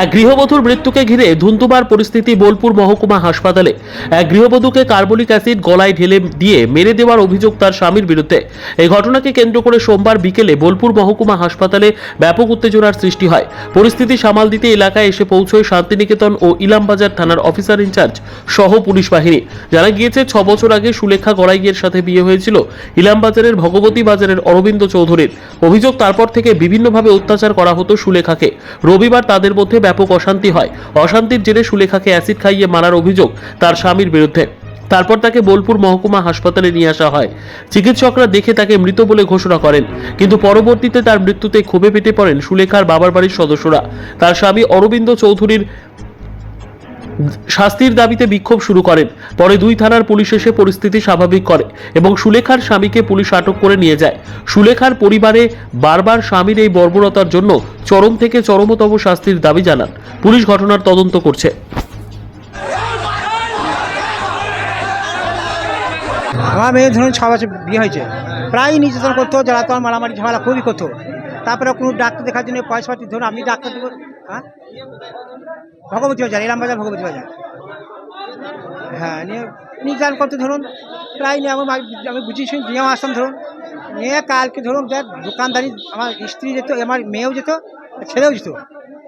এক গৃহবধূর মৃত্যুকে ঘিরে ধুন্ধুমার পরিস্থিতি বোলপুর মহকুমা হাসপাতালে। এক গৃহবধূকে কার্বলিক অ্যাসিড গলায় ঢেলে দিয়ে মেরে দেওয়ার অভিযোগ তার স্বামীর বিরুদ্ধে। এই ঘটনাকে কেন্দ্র করে সোমবার বিকেলে বোলপুর মহকুমা হাসপাতালে ব্যাপক উত্তেজনার সৃষ্টি হয়। পরিস্থিতি সামাল দিতে এলাকায় এসে পৌঁছয় শান্তিনিকেতন ও ইলামবাজার থানার অফিসার ইনচার্জ সহ পুলিশ বাহিনী। জানা গিয়েছে 6 বছর আগে সুলেখা গড়াইয়ের সাথে বিয়ে হয়েছিল ইলামবাজারের ভগবতী বাজারের অরবিন্দ চৌধুরীর। অভিযোগ তারপর থেকে বিভিন্নভাবে অত্যাচার করা হতো সুলেখাকে। রবিবার তাদের মধ্যে ব্যাপক অশান্তি হয়। অশান্তির জেরে সুলেখাকে অ্যাসিড খাইয়ে মারার অভিযোগ তার স্বামীর বিরুদ্ধে। তারপর তাকে বোলপুর মহকুমা হাসপাতালে নিয়ে আসা হয়। চিকিৎসকরা দেখে তাকে মৃত বলে ঘোষণা করেন, কিন্তু পরবর্তীতে তার মৃত্যুতে ক্ষোভে ফেটে পড়েন সুলেখার বাবার বাড়ির সদস্যরা। তার স্বামী অরবিন্দ চৌধুরীর শাস্তির দাবিতে বিক্ষোভ শুরু করেন। পরে 2 থানার পুলিশ এসে পরিস্থিতি স্বাভাবিক করে এবং সুলেখার স্বামীকে পুলিশ আটক করে নিয়ে যায়। সুলেখার পরিবারে বারবার স্বামীর এই বর্বরতার জন্য চরম থেকে চরমতম শাস্তির দাবি জানান। পুলিশ ঘটনার তদন্ত করছে। আমার মেয়ে ধরুন 6 বছর বিয়ে হয়েছে, প্রায় নির্যাতন করতো, জ্বালাতন, মারামারি ঝামেলা খুবই করতো। তারপরে কোনো ডাক্তার দেখার জন্য পয়সা পাতি ধরুন আমি ডাক্তার দেবো। হ্যাঁ, ভগবতী বাজার, ইলামবাজার ভগবতী বাজার। হ্যাঁ, নিয়ে নির্যাতন করতে ধরুন প্রায় নিয়ে আমি বুঝিয়ে শুনি নিয়েও আসতাম। ধরুন নিয়ে কালকে ধরুন যার দোকানদারি আমার স্ত্রী যেত, আমার মেয়েও যেত, ছেলেও যেত,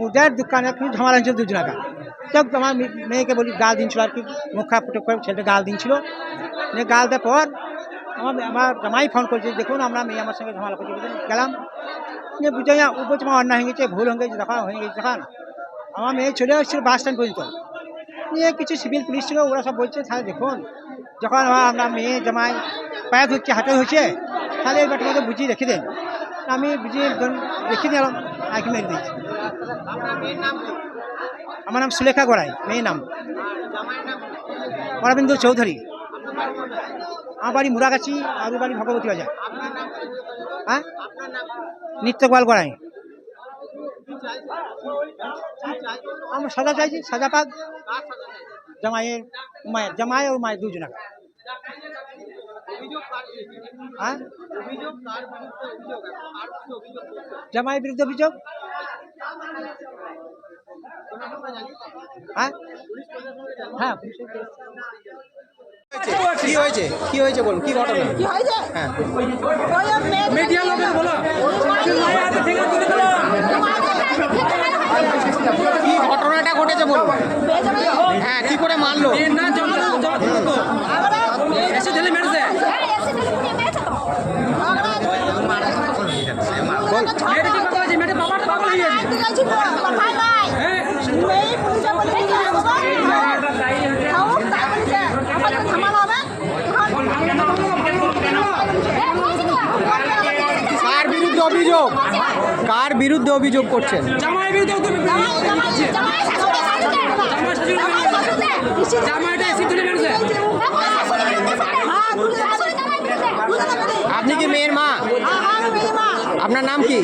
ওদের দোকানে ঝামেলা হয়েছিল 2 জনাকা। যাক আমার মেয়েকে বলি গাল দিনছিল আর কি, মুখ খারাপ ফুটে করে ছেলেটা গাল দিনছিল। নিয়ে গাল দেওয়ার পর আমার জামাই ফোন করেছে, দেখুন আমরা মেয়ে আমার সঙ্গে ঝামেলা করছি। গেলাম নিয়ে বুঝে ও বলছে আমার অন্যায় হয়ে গেছে, ভুল হয়ে গেছে, দেখা হয়ে গেছে। দেখান আমার মেয়ে চলে আসছিল বাস স্ট্যান্ড পর্যন্ত, নিয়ে কিছু সিভিল পুলিশ ছিল, ওরা সব বলছে তাহলে দেখুন যখন আমরা মেয়ে জামাই পায়ে ধরছে, হাতে হচ্ছে, তাহলে এই ব্যাটার মধ্যে বুঝিয়ে রেখে দেন। আমি বুঝিয়ে রেখে দিলাম, আগে মেরে দিয়েছি। আমার নাম সুলেখা গড়াই, মেয়ের নাম অরবিন্দ চৌধুরী। আমার বাড়ি মুরাগাছি, আর বাড়ি ভগবতী বাজার। হ্যাঁ, নিত্য গোয়াল গড়াই। আমরা সাজা চাইছি, সাজা পাক জামাইয়ের মায়ের, জামাই ও মায়ের 2 জনা। হ্যাঁ, জামাইয়ের বিরুদ্ধে অভিযোগ। হ্যাঁ হ্যাঁ, কি হয়েছে কি হয়েছে বলুন, কি ঘটনা কি হয়েছে? হ্যাঁ মিডিয়া লোকের বলো কি ঘটনাটা ঘটেছে বলুন। হ্যাঁ, কি করে মারলো? এসে ঢেলে মেরেছে। মেয়েটা কি কথা আছে? মেয়েটা বাবাটা পাগল হয়ে গেছে। কার বিরুদ্ধে অভিযোগ, কার বিরুদ্ধে অভিযোগ করছেন? জামাইয়ের বিরুদ্ধে জামাইটা এসে ঢেলে মেরেছে। আপনি কি মেয়ের মা? আপনার নাম কি?